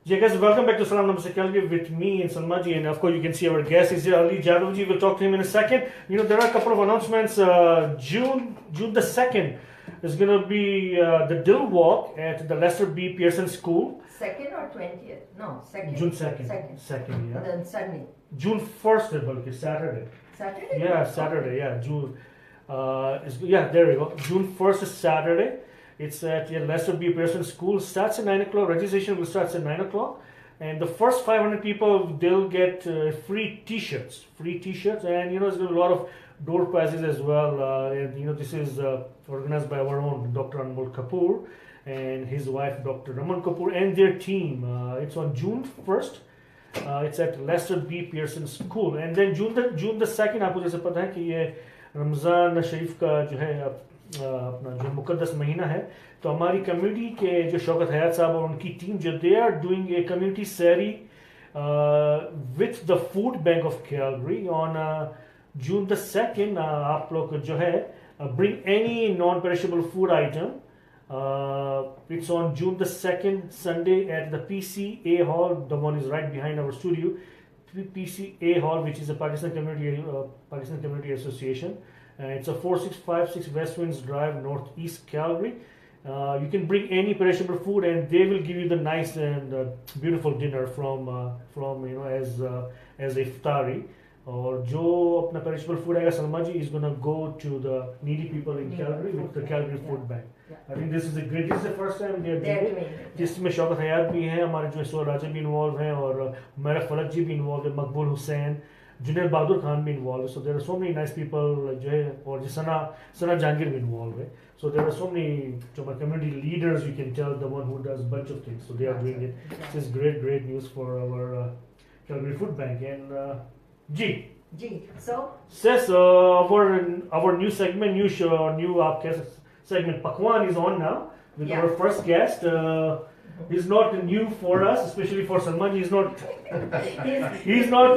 Yeah, guys, welcome back to Salaam, Namaste, Calgary with me and Salmaji, and of course you can see our guest is Ali Jadavji. We'll talk to him in a second. You know, there are a couple of announcements. June the 2nd is going to be the Dill Walk at the Lester B. Pearson School. 2nd or 20th? No, 2nd. June 2nd. 2nd, yeah. And then Sunday. June 1st, okay, Saturday. Saturday? Yeah, Saturday, yeah. June. There we go. June 1st is Saturday. It's at Lester B. Pearson School. Starts at 9 o'clock. Registration will start at 9 o'clock. And the first 500 people, they'll get free t-shirts. Free t-shirts. And, you know, there's a lot of door prizes as well. And, you know, this is organized by our own Dr. Anmol Kapoor and his wife, Dr. Raman Kapoor, and their team. It's on June 1st. It's at Lester B. Pearson School. And then June the 2nd, आपको जैसे पता है कि ये रमज़ान शरीफ का जो है अपना जो मुकद्दस महीना है, तो हमारी कम्युनिटी के जो शौकत हयात साहब और उनकी टीम जो they are doing a community soiree with the food bank of Calgary on June the 2nd. आप लोग जो है bring any non-perishable food item. It's on June the 2nd, Sunday at the PCA Hall. The one is right behind our studio. PCA Hall, which is a Pakistan Community Association. It's a 4656 West Winds Drive, Northeast Calgary. You can bring any perishable food, and they will give you the nice and beautiful dinner from you know as a iftari. और जो अपना perishable food आएगा, Salma ji is gonna go to the needy people in Calgary with the Calgary Food Bank. I think this is the first time they are doing it. जिसमें शौकत हयात भी हैं, हमारे जो इसो राजा भी इन्वॉल्व हैं, और मेरा फलक जी भी इन्वॉल्व है, मकबूल हुसैन, जुनेद बहादुर खान भी इन्वॉल्व है. So there are so many nice people जो है, और जो सना जहांगीर भी इन्वॉल्व है. So there are so many community leaders, you can tell, the one who does a bunch of things. So they are doing it. This is great news for our Calgary Food Bank. And G. So says our new segment, new show, new segment Pakwan is on now with our first guest. He's not new for us, especially for Salman. He's not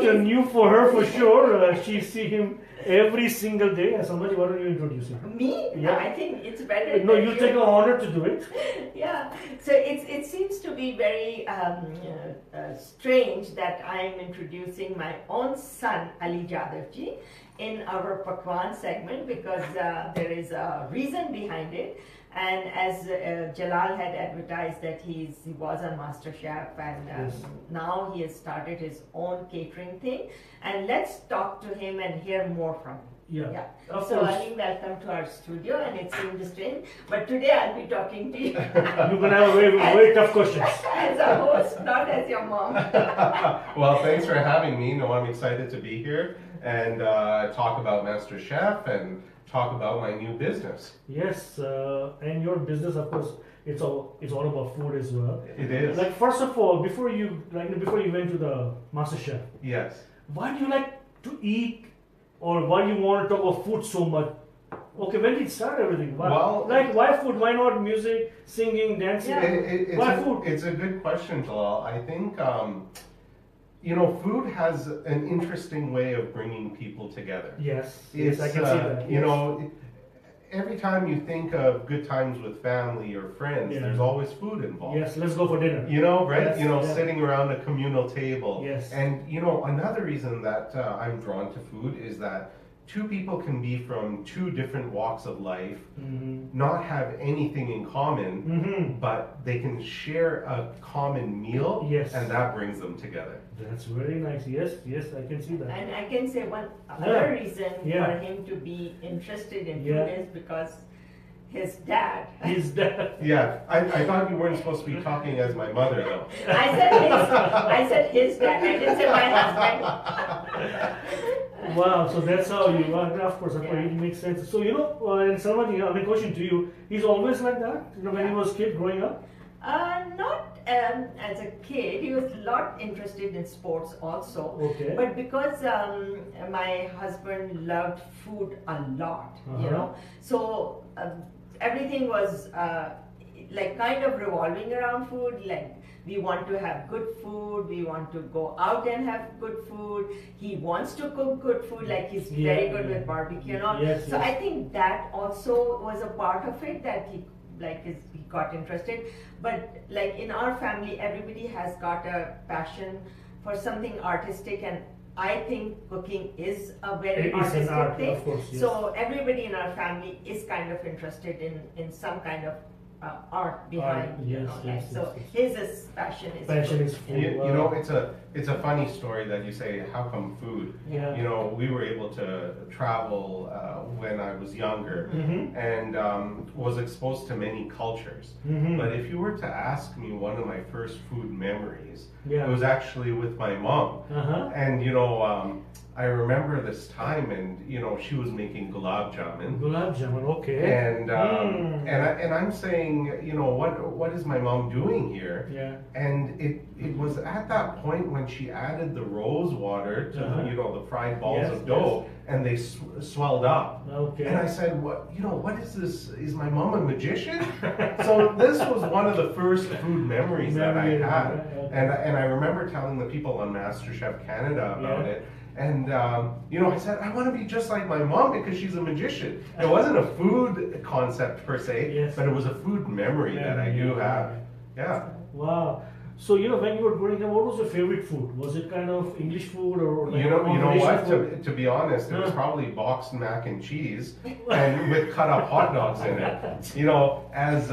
new for her for sure. She see him every single day. Salman, why don't you introduce him? Me? Yeah. I think it's better. No, you take the honor to do it. Yeah. So it seems to be very strange that I'm introducing my own son Ali Jadavji in our Pakwan segment, because there is a reason behind it. And as Jalal had advertised that he was on Masterchef, and now he has started his own catering thing. And let's talk to him and hear more from him. Yeah. So Ali, welcome to our studio, and it seems strange, but today I'll be talking to you. You're gonna have very tough questions. As a host, not as your mom. Well, thanks for having me. No, I'm excited to be here and talk about Masterchef and talk about my new business. Yes, and your business, of course, it's all about food as well. It is. Like, first of all, before you went to the Masterchef, yes, why do you like to eat, or why do you want to talk about food so much? Okay, when did it start everything? Why? Well, why food? Why not music, singing, dancing? Why food? It's a good question, Jalal. I think food has an interesting way of bringing people together. Yes, I can see that. You know, every time you think of good times with family or friends, there's always food involved. Yes, let's go for dinner. You know, right? Yes, sitting around a communal table. Yes. And, another reason that I'm drawn to food is that, two people can be from two different walks of life, not have anything in common, but they can share a common meal, Yes. and that brings them together. That's very nice. Yes, yes, I can see that. And I can say one other reason Yeah. for him to be interested in food Yeah. is because his dad. Is that? Yeah, I thought you weren't supposed to be talking as my mother, though. I said his dad. I didn't say my husband. Wow, so that's how you are. Of course, Yeah. it makes sense. So, and Salman, I mean, question to you, he's always like that? When he was a kid growing up? Not as a kid. He was a lot interested in sports also. Okay. But because my husband loved food a lot, so everything was like kind of revolving around food. Like we want to have good food, we want to go out and have good food. He wants to cook good food, like he's very good with barbecue and all. Yes, so yes. I think that also was a part of it that he got interested. But like in our family, everybody has got a passion for something artistic, and I think cooking is a very It is an artistic art, thing. of course, yes. So everybody in our family is kind of interested in some kind of art behind. Yes, yes, so yes. his passion is Passion food. is food. You know, it's a funny story that you say, how come food? Yeah. You know, we were able to travel when I was younger, and was exposed to many cultures. But if you were to ask me one of my first food memories, Yeah. it was actually with my mom. And I remember this time, and she was making gulab jamun. Gulab jamun, okay. And I'm saying, what is my mom doing here? Yeah. And it was at that point when she added the rose water to the fried balls Yes, of dough, yes. and they swelled up. Okay. And I said, what is this? Is my mom a magician? So this was one of the first food memories that I had, and I remember telling the people on Masterchef Canada about it. And I said, I want to be just like my mom because she's a magician. It wasn't a food concept per se, Yes. but it was a food memory that I do have. Yeah. Wow. So when you were growing up, what was your favorite food? Was it kind of English food or like You know what? food? To be honest, it was probably boxed mac and cheese and with cut up hot dogs in it. As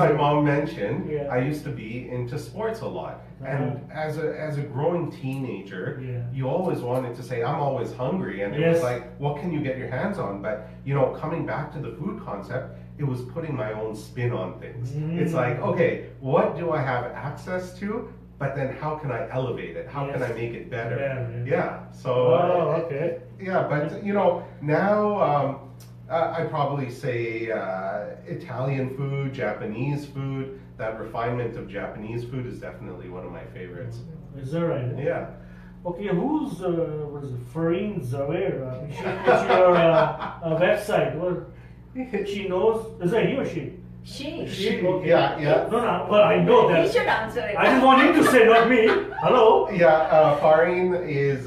my mom mentioned, Yeah. I used to be into sports a lot. And as a growing teenager, you always wanted to say, I'm always hungry. And it was like, what can you get your hands on? But, coming back to the food concept, it was putting my own spin on things. It's like, okay, what do I have access to? But then how can I elevate it? How can I make it better? Yeah. So, okay. Yeah, but, now I probably say Italian food, Japanese food. That refinement of Japanese food is definitely one of my favorites. Is that right? Yeah. Okay, who's what is it? Fareen Zawer? It's your website. What she knows? Is that he or she? She. Okay. Yeah. No. Well, I know He that. should answer it. I just want him to say, not me. Hello. Yeah, Fareen is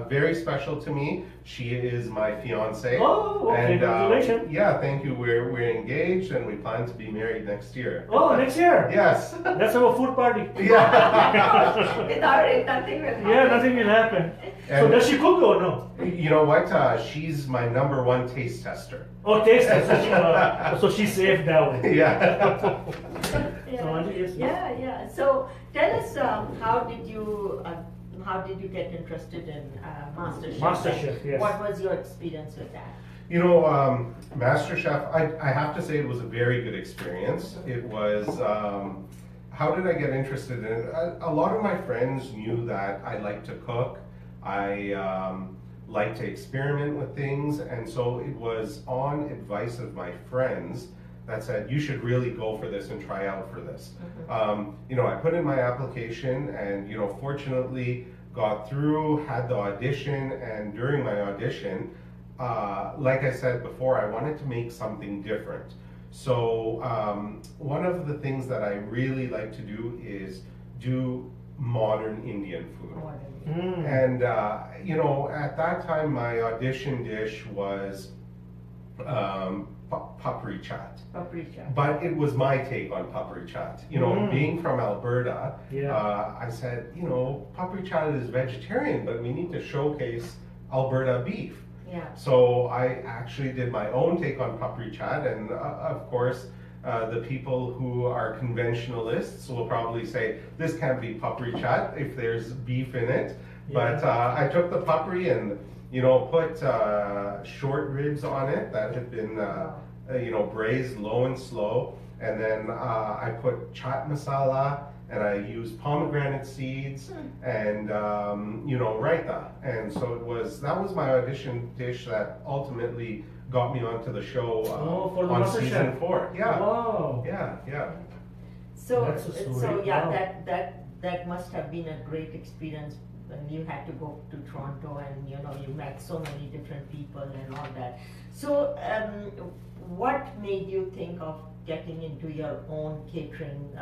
very special to me. She is my fiance. Oh, okay. And, Congratulations. yeah, thank you. We're engaged and we plan to be married next year. Oh, next year. Yes. Let's have a food party. Yeah. Without it, nothing will happen. Yeah, nothing will happen. So And- does she cook or no? You know what? She's my #1 taste tester. Oh, taste test. So she's safe that way. Yeah. So, Anji, yes. Yeah. So tell us, how did you get interested in Masterchef? Masterchef, yes. What was your experience with that? Masterchef, I have to say it was a very good experience. It was, how did I get interested in it? A lot of my friends knew that I like to cook. I like to experiment with things, and so it was on advice of my friends that said, you should really go for this and try out for this. I put in my application and, fortunately got through, had the audition, and during my audition, like I said before, I wanted to make something different. So one of the things that I really like to do is do modern Indian food. And, at that time, my audition dish was papri chaat. But it was my take on papri chaat. Being from Alberta, I said, papri chaat is vegetarian, but we need to showcase Alberta beef. Yeah. So I actually did my own take on papri chat, and of course, the people who are conventionalists will probably say this can't be papri chat if there's beef in it. Yeah. But I took the papri and put short ribs on it that had been braised low and slow, and then I put chaat masala. And I used pomegranate seeds and raita, and so that was my audition dish that ultimately got me onto the show for the on Masterchef. season 4. Yeah, Wow. yeah. So That's a story. so yeah, Wow. that must have been a great experience when you had to go to Toronto and you met so many different people and all that. So what made you think of getting into your own catering?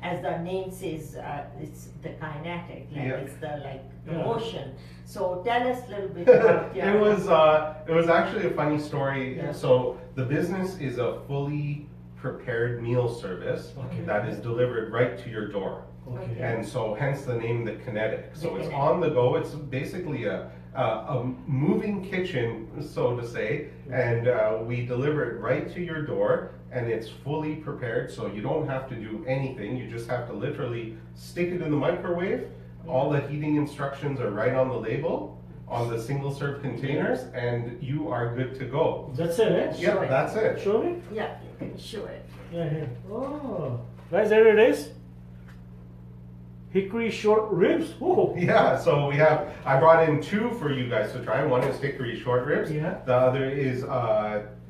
As the name says, it's the kinetic, it's the motion. So tell us a little bit about It was actually a funny story. Yeah. So the business is a fully prepared meal service that is delivered right to your door. Okay. And so hence the name The Kinetic. So The it's Kinetic. on the go. It's basically a moving kitchen, so to say, and we deliver it right to your door, and it's fully prepared, so you don't have to do anything. You just have to literally stick it in the microwave. All the heating instructions are right on the label, on the single serve containers, and you are good to go. That's it, eh? Yeah, Sure. that's it. Show me. Yeah, you can show it. Yeah, here. Oh, guys, there it is. Hickory short ribs. Whoa. Yeah, so I brought in 2 for you guys to try. One is hickory short ribs. Yeah. The other is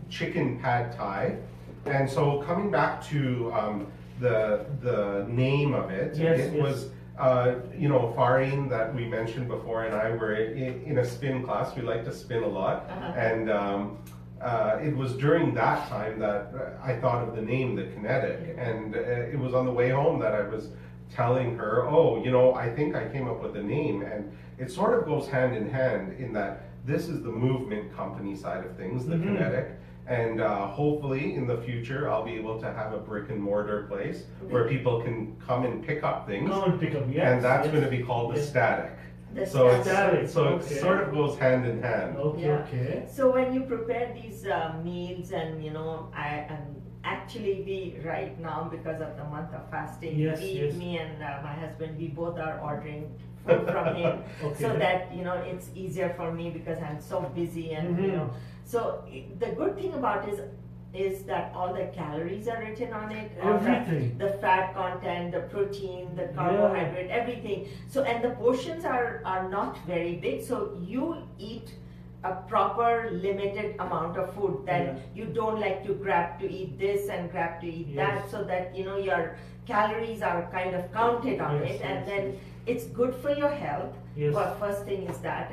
chicken pad thai. And so coming back to the name of it, Yes, yes. was Farin that we mentioned before, and I were in a spin class. We like to spin a lot, and it was during that time that I thought of the name, The Kinetic, and it was on the way home that I was telling her, I think I came up with the name, and it sort of goes hand in hand in that this is the movement company side of things, The Kinetic, and hopefully in the future I'll be able to have a brick and mortar place where people can come and pick up things, Come and pick up, yes. and that's yes. going to be called The Yes. Static. The So Static, it okay. sort of goes hand in hand. Okay, Yeah. okay. So when you prepare these meals, and I actually we right now, because of the month of fasting, Yes, yes. me and my husband, we both are ordering food from him, Okay. so that it's easier for me because I'm so busy, and so the good thing about is that all the calories are written on it, all Everything. the fat content, the protein, the carbohydrate, everything. So, and the portions are not very big, so you eat a proper limited amount of food, that you don't like to grab to eat this and grab to eat that, so that your calories are kind of counted on it, and then it's good for your health. Yes. But first thing is that,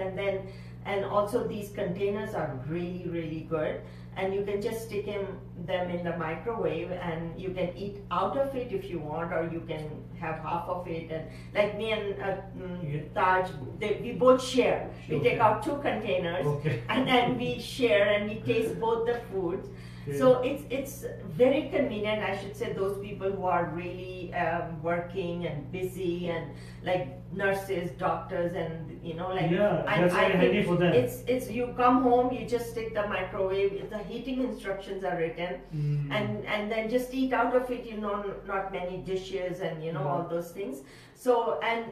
and also these containers are really, really good, and you can just stick them in the microwave, and you can eat out of it if you want, or you can have half of it. And like me and Taj, we both share. We take out 2 containers, and then we share, and we taste both the foods. So it's very convenient. I should say those people who are really working and busy, and like nurses, doctors, and that's very handy for them. It's you come home, you just stick the microwave. The heating instructions are written, and then just eat out of it. Not many dishes, and all those things. So, and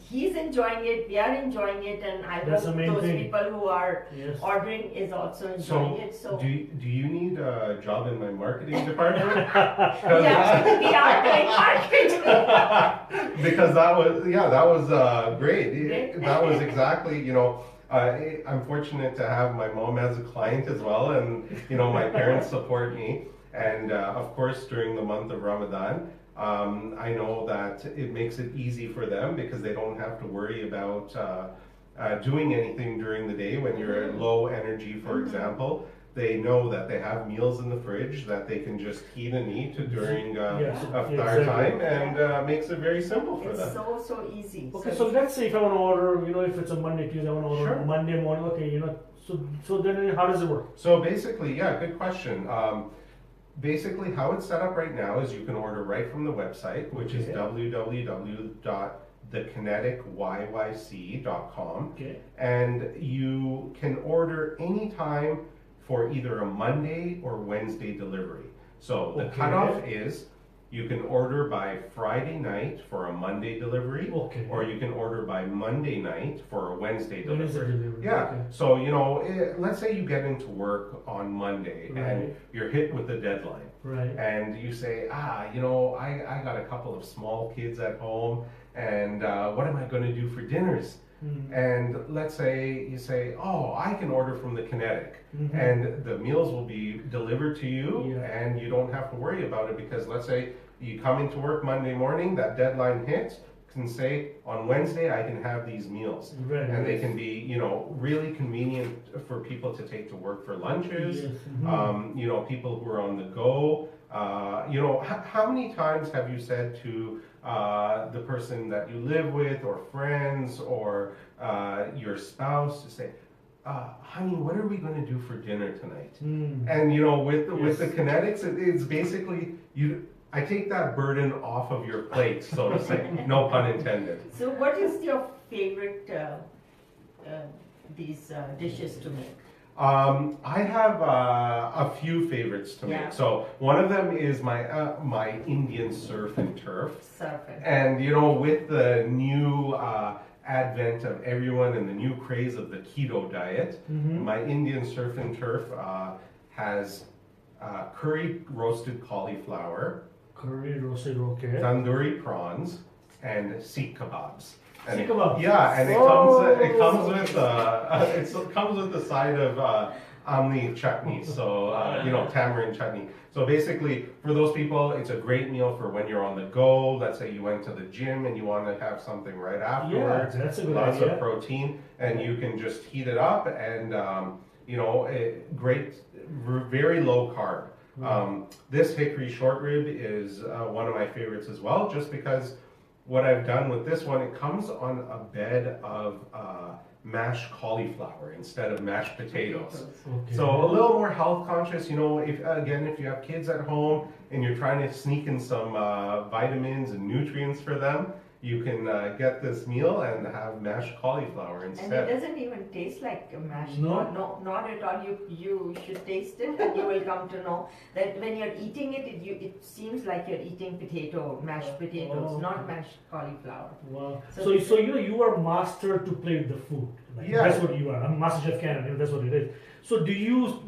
he's enjoying it, we are enjoying it, and I That's hope the main those thing. people who are Yes. ordering is also enjoying it. So do you need a job in my marketing department? yeah, we are doing marketing. Because that was great. Great. That was exactly, I'm fortunate to have my mom as a client as well, and my parents support me, and of course during the month of Ramadan, I know that it makes it easy for them because they don't have to worry about doing anything during the day when you're at low energy, for example. They know that they have meals in the fridge that they can just heat and eat during iftar time, and makes it very simple for It's them. so easy. Okay, so let's say if I want to order, if it's a Monday, Tuesday, I want to order Sure. Monday morning. Okay, so then how does it work? So basically, good question. Basically, how it's set up right now is you can order right from the website, which is Okay. www.bkitchen.ca. thekineticyyc.com, Okay. and you can order anytime for either a Monday or Wednesday delivery. So the Okay. cutoff is you can order by Friday night for a Monday delivery, Okay. or you can order by Monday night for a Wednesday When is the delivery. delivery? Yeah. Okay. So, you know, let's say you get into work on Monday Right. and you're hit with the deadline. Right. And you say, you know, I got a couple of small kids at home, and what am I going to do for dinners? And let's say you say, oh, I can order from the Kinetic, and the meals will be delivered to you, and you don't have to worry about it, because let's say you come into work Monday morning, that deadline hits, can say on Wednesday I can have these meals, Right. and they can be, you know, really convenient for people to take to work for lunches. Yes. You know, people who are on the go. You know, how many times have you said to the person that you live with, or friends, or your spouse, to say, honey, what are we going to do for dinner tonight? And you know, with the Kinetics, it's basically I take that burden off of your plate, so to say. No pun intended. So what is your favorite these dishes to make? I have a few favorites to Yeah. make. So one of them is my Indian surf and turf. Surfing. And you know, with the new advent of everyone and the new craze of the keto diet, my Indian surf and turf has curry roasted cauliflower, Curry roasted, okay. tandoori prawns, and seekh kebabs. And Seekh kebabs. Yeah, and it comes with the side of amni chutney, so you know, tamarind chutney. So basically, for those people, it's a great meal for when you're on the go. Let's say you went to the gym and you want to have something right afterwards. Yeah, that's a good Lots idea. of protein, and you can just heat it up, and you know, great, very low carb. This hickory short rib is one of my favorites as well, just because what I've done with this one, it comes on a bed of mashed cauliflower instead of mashed potatoes. Okay. So a little more health conscious, you know, if you have kids at home and you're trying to sneak in some vitamins and nutrients for them, you can get this meal and have mashed cauliflower And it instead. doesn't even taste like a mashed. No. No, not at all. You should taste it, and you will come to know that when you're eating it, it seems like you're eating mashed potatoes, Oh, not mashed cauliflower. Wow. So So you are master to play with the food. Like, Yeah. That's what you are. I'm Masterchef Canada. You know, that's what it is. So do you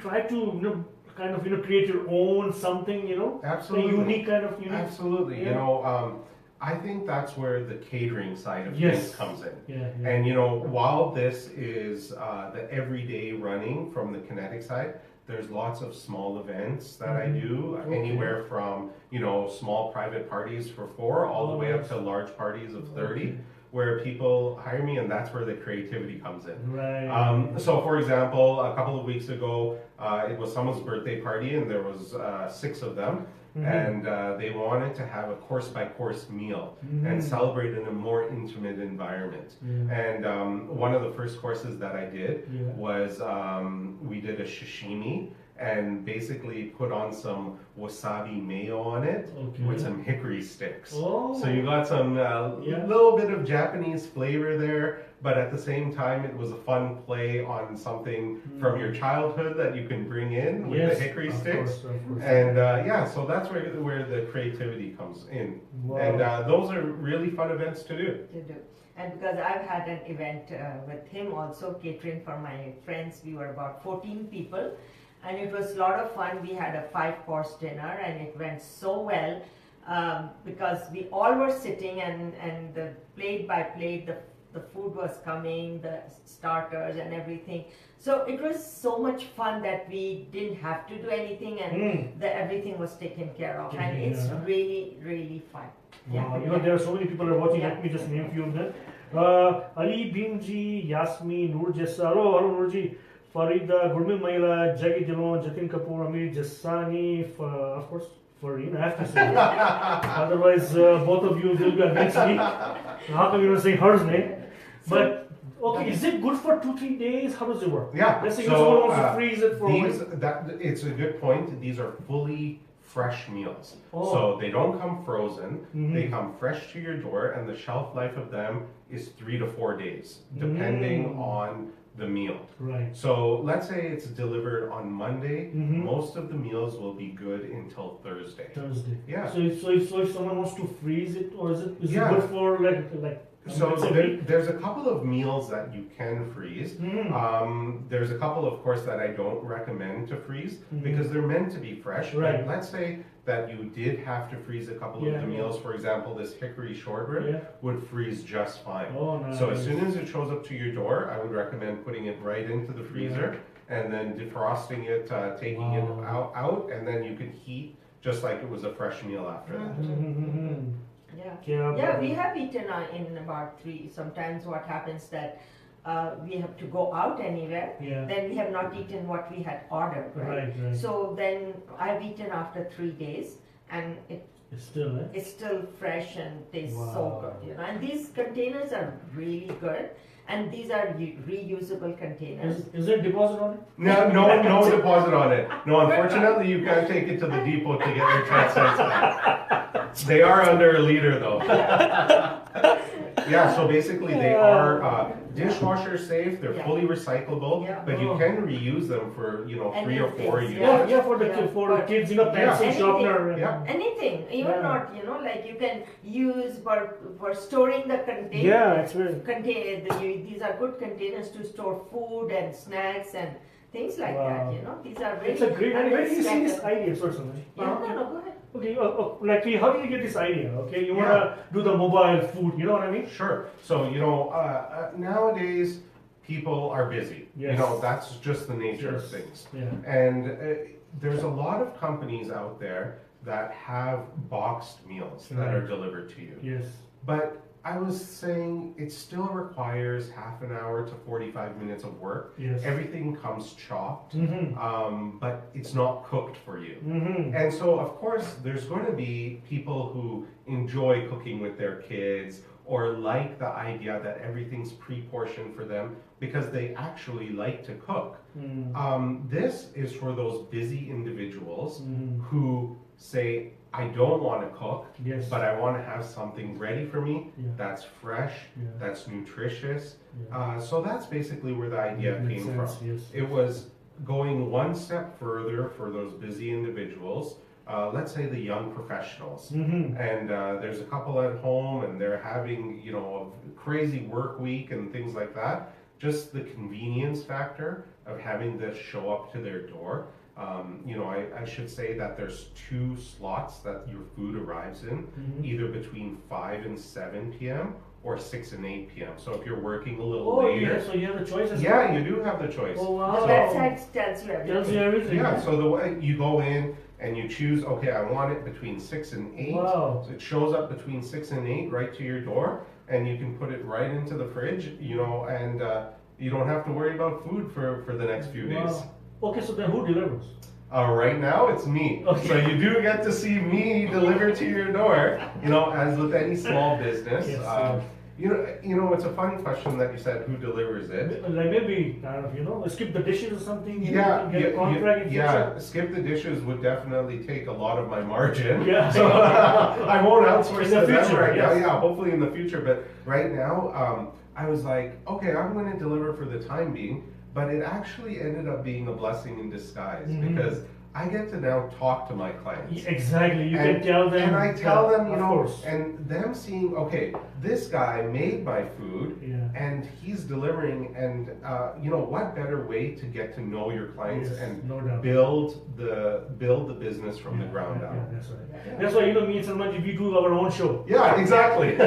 try to kind of create your own something, Absolutely. a unique kind of Absolutely. Yeah. You know, I think that's where the catering side of Yes. things comes in. Yeah. And you know, while this is the everyday running from the kinetic side, there's lots of small events that I do, Okay. anywhere from, you know, small private parties for 4 all the way up to large parties of 30, Okay. where people hire me, and that's where the creativity comes in. Right. So for example, a couple of weeks ago, it was someone's birthday party, and there was 6 of them. And they wanted to have a course-by-course meal and celebrate in a more intimate environment. And one of the first courses that I did was we did a sashimi, and basically put on some wasabi mayo on it with some hickory sticks. Oh. So you got some little bit of Japanese flavor there, but at the same time it was a fun play on something from your childhood that you can bring in with the hickory sticks. Of course. And so that's where the creativity comes in. Wow. And those are really fun events to do. To do. And because I've had an event with him also, catering for my friends, we were about 14 people. And it was a lot of fun. We had a 5-course dinner, and it went so well because we all were sitting, and the plate by plate, the food was coming, the starters and everything. So it was so much fun that we didn't have to do anything, and everything was taken care of. And it's really, really fun. Wow. There are so many people who are watching. Let me just name a few of them. Ali Bimji, Yasmi, Noor Jessa. Hello, Noorji. Farida, Gurmil Maila, Jackie Dillon, Jatin Kapoor, Amir Jassani, of course, Fareen, I have to say that. Otherwise, both of you will be against me. How come you're not saying her name? But, okay, is it good for 2-3 days? How does it work? Yeah. Let's say someone wants to freeze it for a week. It's a good point. These are fully fresh meals. Oh. So they don't come frozen, Mhm. they come fresh to your door, and the shelf life of them is 3 to 4 days, depending on the meal. Right. So let's say it's delivered on Monday, Mhm. most of the meals will be good until Thursday. Thursday. Yeah. So if someone wants to freeze it, or is it Yeah. good for like So it's a week? there's a couple of meals that you can freeze. There's a couple, of course, that I don't recommend to freeze because they're meant to be fresh. Right. But let's say that you did have to freeze a couple of Yeah. the meals. For example, this hickory short rib Yeah. would freeze just fine. Oh, nice. So as soon as it shows up to your door, I would recommend putting it right into the freezer and then defrosting it, taking it out, and then you can heat just like it was a fresh meal after that. Yeah. Yeah, we have eaten in about 3. Sometimes what happens that we have to go out anywhere, Yeah. then we have not eaten what we had ordered, right? Right. So then I've eaten after 3 days, and It's still, it's still fresh and tastes so Wow. good, And these containers are really good, and these are reusable containers. Is there a deposit on it? No deposit on it. No, unfortunately, you can't take it to the depot to get your 10 cents back. They are under a liter though. Yeah, so basically they are dishwasher safe, they're fully recyclable, but you can reuse them for, 3 or 4 Anything, uses. Yeah, for the kids, pencil sharpener. Yeah. Anything, even not, like you can use for storing the container. Yeah, it's very. These are good containers to store food and snacks and things like Wow. that. These are very. It's a great idea. Where did you see this unexpected. idea, personally? No, go ahead. Okay, how did you get this idea? Okay, you wanna do the mobile food, you know what I mean? Sure. So, nowadays people are busy. Yes. That's just the nature of Yes. things. Yeah. And there's a lot of companies out there that have boxed meals that are delivered to you. Yes. But I was saying it still requires half an hour to 45 minutes of work. Yes. Everything comes chopped, Mm-hmm. but it's not cooked for you. Mm-hmm. And so, of course, there's going to be people who enjoy cooking with their kids or like the idea that everything's pre-portioned for them because they actually like to cook. This is for those busy individuals who say, I don't want to cook, Yes. but I want to have something ready for me Yeah. that's fresh, Yeah. that's nutritious. Yeah. So that's basically where the idea Makes came sense, from. yes. It was going one step further for those busy individuals, let's say the young professionals. Mm-hmm. And there's a couple at home and they're having, a crazy work week and things like that. Just the convenience factor of having this show up to their door. I should say that there's 2 slots that your food arrives in, either between 5 and 7 p.m. or 6 and 8 p.m. So if you're working a little later, yeah, so you have the choice as yeah, you do have the choice. Oh, wow. The website tells you everything. Tells you everything. Yeah, so the way you go in and you choose, okay, I want it between 6 and 8. Wow. So it shows up between 6 and 8 right to your door, and you can put it right into the fridge, and you don't have to worry about food for the next few days. Wow. Okay, so then who delivers? Right now, it's me. Okay. So you do get to see me deliver to your door, as with any small business. Yes, It's a funny question that you said, who delivers it? Like maybe, I don't know, skip the dishes or something? Yeah, Get a contract in future? skip the dishes would definitely take a lot of my margin. Yeah. So I won't outsource In the to them future, right now. yes. Yeah, hopefully in the future. But right now, I was like, okay, I'm going to deliver for the time being. But it actually ended up being a blessing in disguise because I get to now talk to my clients. Exactly, you can tell them. And I tell them, of course. and them seeing, okay, this guy made my food and he's delivering, and what better way to get to know your clients Yes, and no doubt. build the business from the ground up. Yeah, that's right. That's why, me and Salman, we do our own show. Yeah, exactly. I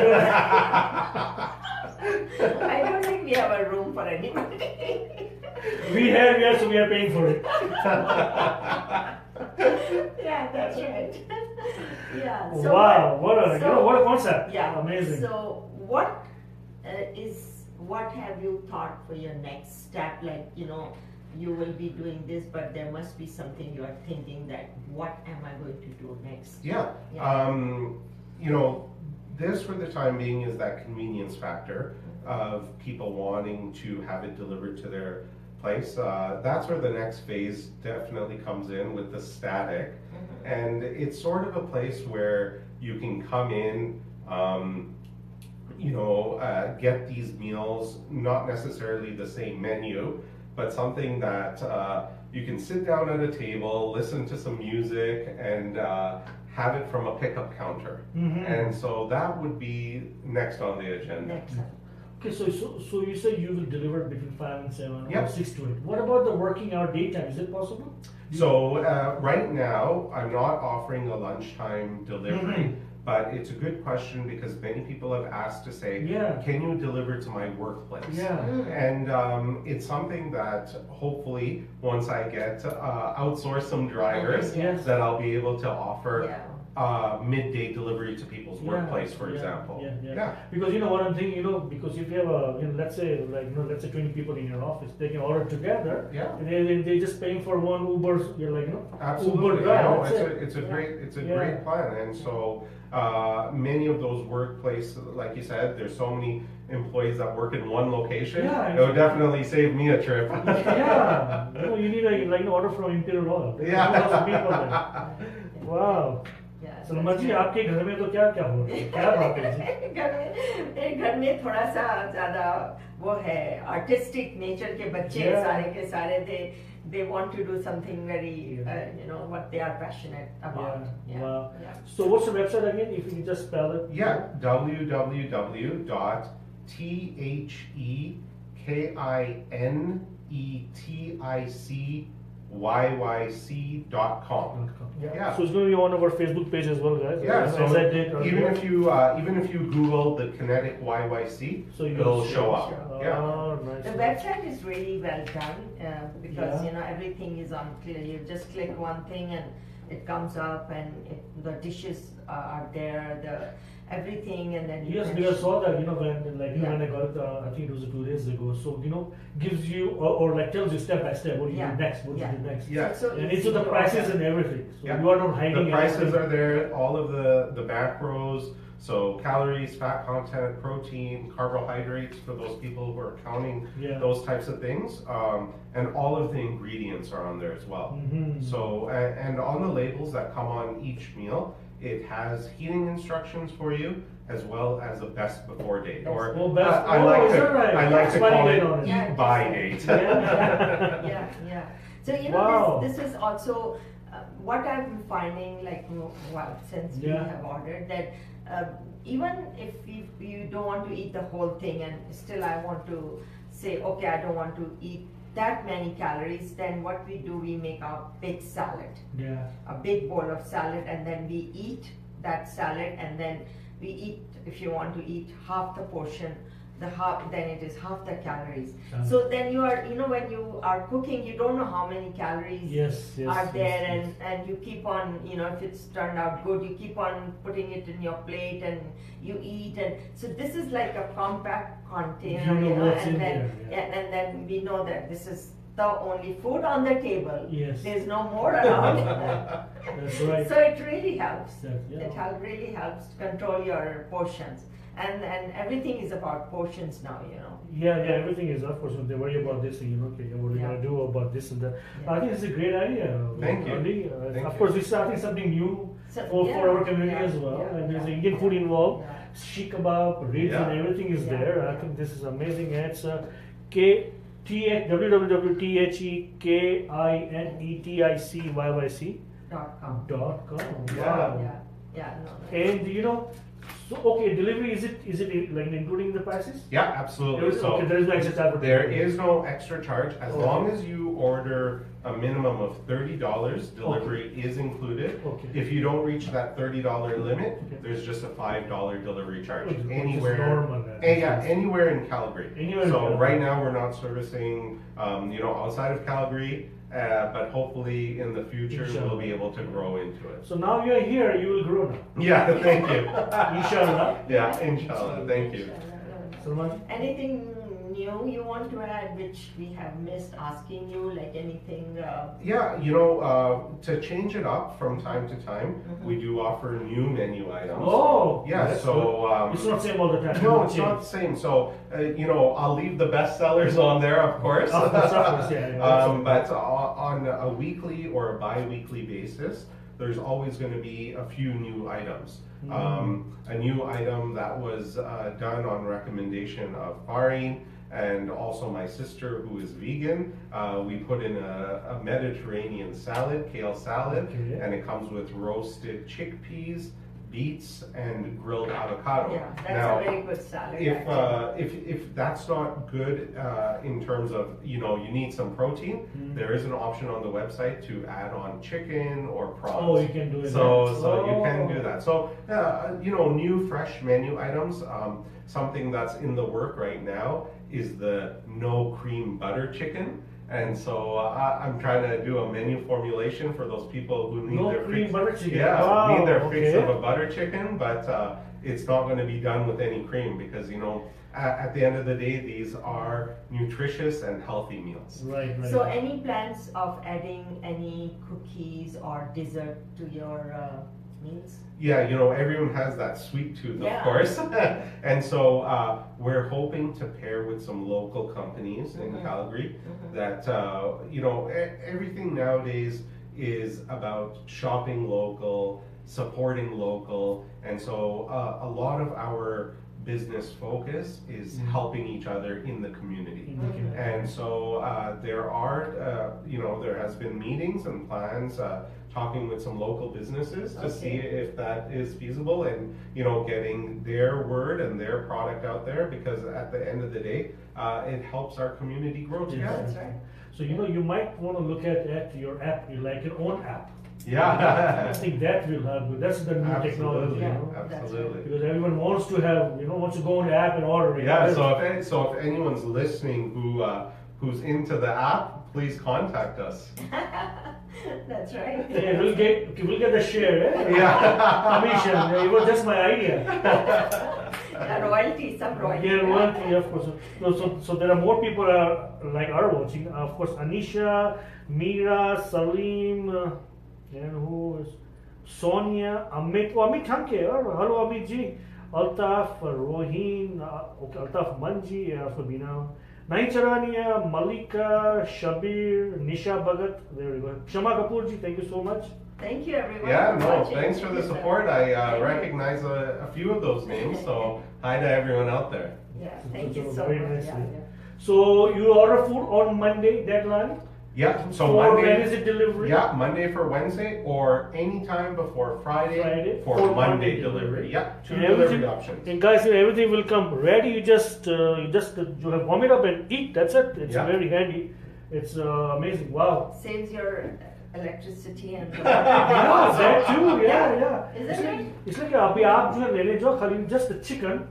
don't think we have a room for anybody. We are paying for it. Yeah, that's right. Yeah. So Wow, what a concept. Yeah. Amazing. So what have you thought for your next step? Like, you will be doing this, but there must be something you are thinking that, what am I going to do next? Yeah. This for the time being is that convenience factor of people wanting to have it delivered to place. That's where the next phase definitely comes in with the static. And it's sort of a place where you can come in, get these meals, not necessarily the same menu, but something that you can sit down at a table, listen to some music, and have it from a pickup counter. And so that would be next on the agenda. Next. Okay, so you say you will deliver between 5 and 7 or Yep. 6 to 8. What about the working hour daytime? Is it possible? So right now, I'm not offering a lunchtime delivery, but it's a good question because many people have asked to say, Yeah. can you deliver to my workplace? Yeah. And it's something that hopefully, once I get outsource some drivers, Yes. that I'll be able to offer Yeah. midday delivery to people's workplace, for example. Yeah. Because what I'm thinking, because if you have let's say 20 people in your office, they can order together. Yeah. And they just paying for one Uber. Absolutely. Uber drive. No, that's it's a Yeah. great plan. And so many of those workplaces, like you said, there's so many employees that work in one location. Yeah, It would definitely save me a trip. Yeah. You need a order from Imperial Oil. Yeah. 2,000 people there. Wow. Yeah, Salman जी आपके घर में तो क्या क्या हो रहा है क्या बात है जी घर में थोड़ा सा ज्यादा वो है आर्टिस्टिक नेचर के बच्चे Yeah. सारे के सारे they want to do something very what they are passionate about. Yeah. Wow. So what's the website again? If you can just spell it. Yeah, www.thekineticyc.com. Yeah. So it's going to be on our Facebook page as well, guys. Yeah, As so I did earlier. even if you Google the Kinetic YYC, So you'll it'll see. show up. Oh, Yeah. nice. The website is really well done because Yeah. everything is on clear. You just click one thing and it comes up, and the dishes are there, everything, and then Yes, can because I saw that, when Yeah. I got it, I think it was 2 days ago. So, gives you, or tells you step by step what you Yeah. do next, what Yeah. you do next. Yeah. So And easy it's the to prices order. and everything. So Yeah. you are not hiding The prices anything. are there, all of the back rows. So calories, fat content, protein, carbohydrates for those people who are counting Yeah. those types of things. And all of the ingredients are on there as well. Mhm. So, and on the labels that come on each meal, it has heating instructions for you as well as a best before date. Or Oh, best- I like is to, that right? I like to Expiry call date it on it. eat by date. Yeah. So Wow. this is also what I've been finding, since we Yeah. have ordered that even if you don't want to eat the whole thing, and still I want to say, okay, I don't want to eat that many calories, then what we do, we make a big salad, Yeah. a big bowl of salad, and then we eat that salad, and then we eat, if you want to eat half the portion, then it is half the calories. So then you are, when you are cooking, you don't know how many calories Yes. are there, yes. and you keep on, if it's turned out good, you keep on putting it in your plate and you eat, and so this is like a compact container, You know what's in and then there, yeah. and then we know that this is the only food on the table. Yes. There's no more around. That's right. So it really helps. Yeah. It really helps control your portions, and everything is about portions now. Yeah, everything is, of course, they worry about this, okay, what are you Yeah. going to do about this and that. Yeah. I think it's a great idea. Thank you. Andy. Thank Of you. course, we're starting something new So, for our community yeah, as well. yeah, And there's yeah, Indian food yeah, involved, yeah. Sheikh kebab, ribs, Yeah. and everything is Yeah, there. I yeah. think this is amazing. And it's www.thekineticyc.com. .com. Wow. Yeah. No. And so okay, delivery is it including the prices? Yeah, absolutely. So Okay, there is no extra charge for there delivery. is no extra charge as Okay. long as you order a minimum of $30. Delivery is included. Okay. If you don't reach that $30 limit, Okay. there's just a $5 delivery charge Which is anywhere. normal, then. Anywhere in Calgary. Anywhere in so Calgary. right now we're not servicing, outside of Calgary, but hopefully in the future we'll be able to grow into it. So now you are here, you will grow now. Yeah, thank you. Inshallah. Yeah, inshallah. Thank you. Salman? Anything new you want to add, which we have missed asking you, like anything? Yeah, to change it up from time to time, we do offer new menu items. Oh, Yeah, that's so good. It's not same all the time. no, it's not the same. So I'll leave the best sellers on there, of course. Of course, yeah. But on a weekly or a bi-weekly basis, there's always going to be a few new items. A new item that was done on recommendation of Farin and also my sister who is vegan. We put in a Mediterranean salad, kale salad, Okay. and it comes with roasted chickpeas, beets, and grilled avocado. Yeah, that's Now, a very good salad. if actually. if that's not good in terms of you need some protein, there is an option on the website to add on chicken or prawns. Oh, you can do it. So you can do that. So new fresh menu items. Something that's in the work right now is the no cream butter chicken. And so I'm trying to do a menu formulation for those people who need No their cream fix. butter chicken. Yeah, Wow, need their fix okay. of a butter chicken, but it's not going to be done with any cream because at the end of the day, these are nutritious and healthy meals. Right. So any plans of adding any cookies or dessert to your meals? Yeah, everyone has that sweet tooth, Yeah. of course. And so we're hoping to pair with some local companies in Calgary that, everything nowadays is about shopping local, supporting local. And so a lot of our business focus is helping each other in the community. And so there has been meetings and plans talking with some local businesses to see if that is feasible and getting their word and their product out there because at the end of the day it helps our community grow together. That's right. So you might want to look at your app, like your own app. Yeah. I think that will help. That's the new technology. Yeah. Absolutely. Because everyone wants to have, wants to go on the app and order it. Yeah, so if anyone's listening who's into the app, please contact us. That's right. Yeah, we'll get the share, eh? Yeah. Commission. It was just my idea. Royalty, some royalty. Yeah, royalty, of course. So there are more people are watching. Of course, Anisha, Meera, Salaam, and who is Sonia, Amit. Oh, Amit Thanke. Hello, Amit ji. Altaf, Roheen, Altaf Manji, Fabina. Naicharania, Malika, Shabir, Nisha Bhagat. There we go. Shama Kapoor ji, thank you so much. Thank you, everyone. Yeah, for no, watching. thanks for the support. I recognize a few of those names, so hi to everyone out there. Yeah, thank you So so very much. nicely. Yeah. So you order food on Monday, deadline? Yeah, so For Monday. when is it delivery? Yeah, Monday for Wednesday or anytime before Friday for for Monday delivery. Yeah, two And delivery everything- options. And guys, everything will come ready. You just warm it up and eat. That's it. It's Yeah. very handy. It's amazing. Wow. Saves your electricity and Yeah, that too. Yeah. Is it right? It's like अभी आप जो है लेने जाओ खाली just the chicken,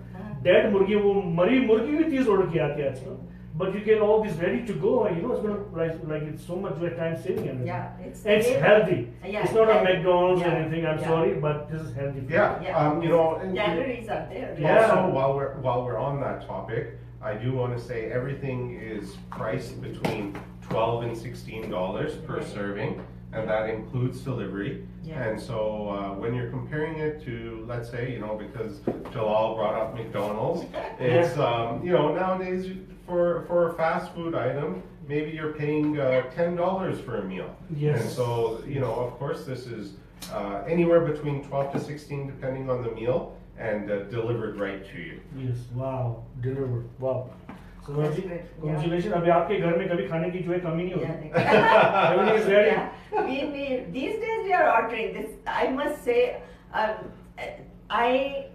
dead मुर्गी वो मरी मुर्गी भी 30 order की आती है आजकल. But you get all this ready to go, and it's gonna like it's so much time saving and Yeah, it's it's healthy. Yeah, It's not a healthy. McDonald's or Yeah, anything. I'm yeah. sorry, but this is healthy. food. Yeah, Yeah. and Calories are there. Yeah. also while we're on that topic, I do want to say everything is priced between $12 and $16 per serving, and that includes delivery. Yeah. And so when you're comparing it to, let's say, because Jalal brought up McDonald's, it's nowadays for a fast food item, maybe you're paying $10 for a meal. Yes. And so of course, this is anywhere between 12 to 16, depending on the meal, and delivered right to you. Yes, wow, delivered, wow. So That's ji, great, yeah. congratulations. अभी आपके घर में कभी खाने की जो है कमी नहीं होती. Yeah. Everything is ready. Yeah. We these days we are ordering this. I must say, I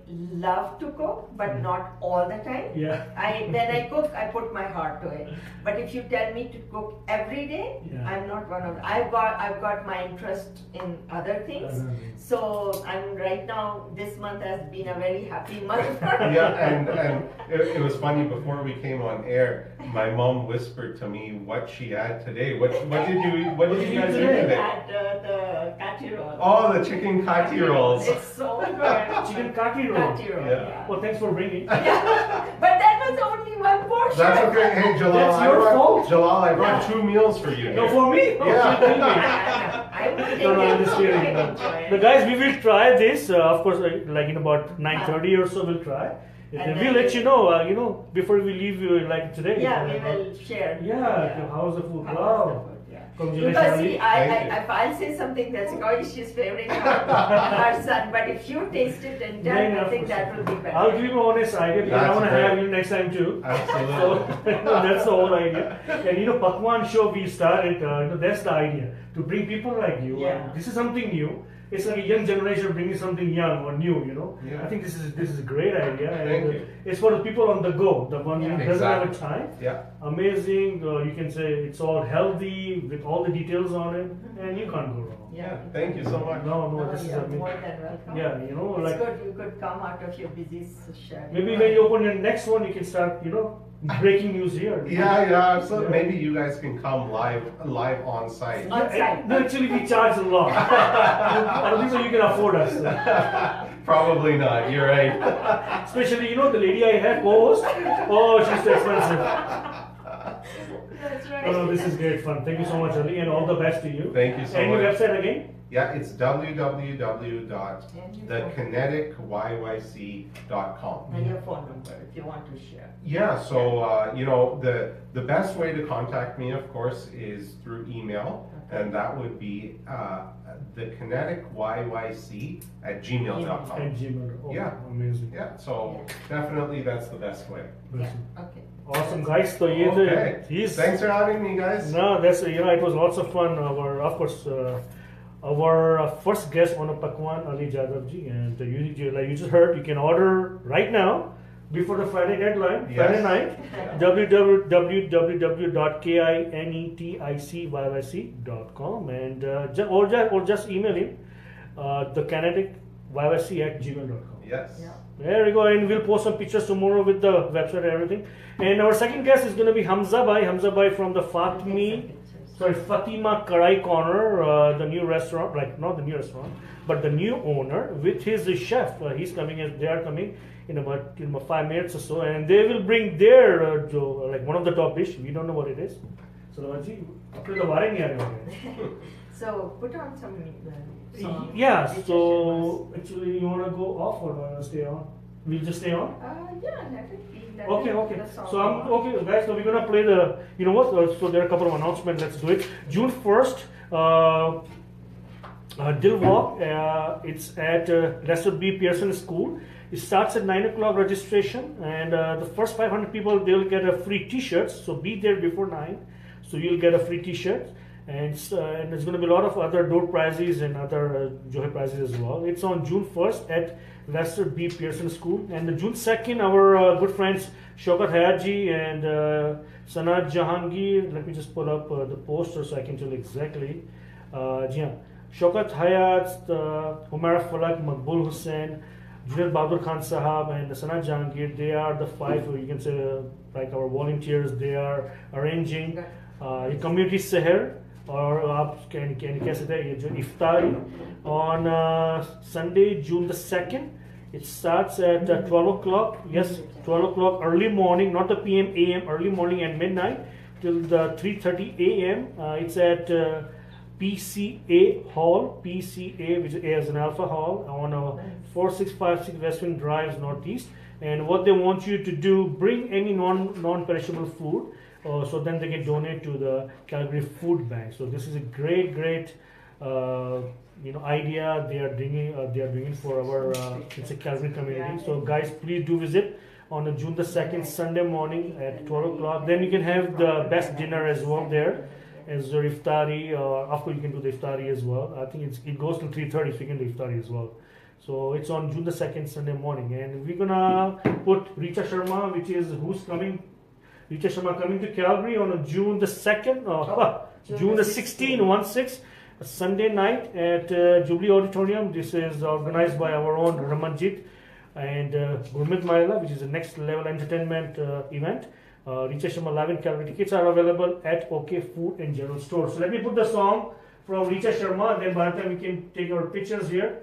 love to cook, but not all the time. Yeah. When I cook, I put my heart to it. But if you tell me to cook every day, Yeah. I'm not one of. I've got my interest in other things. Other things. So I'm right now. This month has been a very happy month for me. Yeah, and it was funny, before we came on air, my mom whispered to me what she had today. What did you guys eat I today? had the kati roll. Oh, the chicken kati rolls. It's so good. Chicken kati roll. Kati roll. Yeah. Yeah. Well, thanks for bringing. Yeah. But that was only one portion. That's okay. Hey, Jalal, That's your fault. Jalal, I brought 2 meals for you. No, here. for me? Oh, Yeah. you're kidding me. I will No, I'm take just it. kidding. I No. enjoy it. The guys, we will try this. Of course, like in about 9:30 or so, we'll try. And Then then we'll let you know, before we leave you, like today. Yeah, we will share. Yeah, how's the food? How's Wow. the food, yeah. Congratulations, Because Ali. see, Thank you. if I'll say something that's like, she's favoring our son, but if you taste it and Yeah, done, yeah, I of think course. that will be better. I'll give you an honest idea because I That's want to great. have you next time too. So Absolutely. that's the whole idea. And Pakwan show we started. That's the idea to bring people like you. Yeah. This is something new. It's like a young generation bringing something young or new. Yeah. I think this is a great idea. Thank And you. it's for the people on the go, the one who Yeah. doesn't have a Exactly. time. Yeah. Amazing. You can say it's all healthy with all the details on it, and you can't go wrong. Yeah. Thank you so much. No, No, this is you're amazing. more than welcome. Yeah, It's like good you could come out of your busy schedule. maybe when you open your next one, you can start, breaking news here. Yeah. So Yeah. maybe you guys can come live on site. On site. No, actually, we charge a lot. I don't think so you can afford us. Probably not. You're right. Especially, the lady I have co-host. Oh, she's too expensive. That's right. No, this is great fun. Thank you so much, Ali, and all the best to you. Thank you so And your much. website again? Yeah, it's www.thekineticyyc.com. And your phone number if you want to share. Yeah, so the best way to contact me, of course, is through email, and that would be thekineticyyc@gmail.com. And Gmail. Oh, Yeah. Amazing. Yeah, so definitely that's the best way. Yeah. Okay. Awesome, guys. So, Okay. he's. Thanks for having me, guys. No, that's it was lots of fun. Our first guest on a Pakwan, Ali Jadavji, and like you just heard, you can order right now before the Friday deadline, Yes. Friday night. www.kineticyc.com and or just email him thekineticyyc@gmail.com. Yes. Yeah. There we go, and we'll post some pictures tomorrow with the website and everything. And our second guest is going to be Hamza Bhai from the Fatima Karai Corner, the new restaurant, like not the new restaurant, but the new owner with his chef. They are coming in about 5 minutes or so, and they will bring their like one of the top dish. We don't know what it is. So, Salaam, apne to baare nahi aa rahe hoge. So put on some song. Yeah. Which So is actually, you wanna go off or wanna stay on? We'll just stay on. Yeah, let it be. Let Okay, it- okay. the song So I'm go on. okay, guys. So we're gonna play the. You know what? So there are a couple of announcements. Let's do it. June 1st, Dill Walk. It's at Lester B. Pearson School. It starts at 9 o'clock registration, and the first 500 people they'll get a free T-shirts. So be there before 9. So you'll get a free T-shirt. And there's going to be a lot of other door prizes and other Johe prizes as well. It's on June 1st at Lester B. Pearson School. And the June 2nd, our good friends Shaukat Hayaji and Sanat Jahangir. Let me just pull up the poster so I can tell exactly. Shaukat Hayat, Umar Falak, Maqbul Hussain, Junaid Bahadur Khan Sahab, and Sanat Jahangir. They are the 5, you can say, like our volunteers. They are arranging a community seher. और आप कह सकते हैं ये जो इफ्तारी on Sunday, June the 2nd. It starts at 12 o'clock. Yes, 12 o'clock early morning, not the PM, AM, early morning and midnight till the 3:30 AM. It's at PCA Hall, PCA, which is A as an Alpha Hall, on 4656 Westwind Drive, Northeast. And what they want you to do, bring any non-perishable food. So then they can donate to the Calgary Food Bank. So this is a great idea they are doing for our it's a Calgary community. So guys, please do visit on June the 2nd, Sunday morning at 12 o'clock. Then you can have the best dinner as well there as the iftari. Of course, you can do the iftari as well. I think it goes till 3:30, so you can do iftari as well. So it's on June the 2nd, Sunday morning, and we're gonna put Richa Sharma, Richa Sharma coming to Calgary on June the 2nd, June the 16th, a Sunday night at Jubilee Auditorium. This is organized by our own Ramanjit and Gurmit Maila, which is a next level entertainment event. Richa Sharma live in Calgary. Tickets are available at OK Food and General Store. So let me put the song from Richa Sharma, and then by the time we can take our pictures here.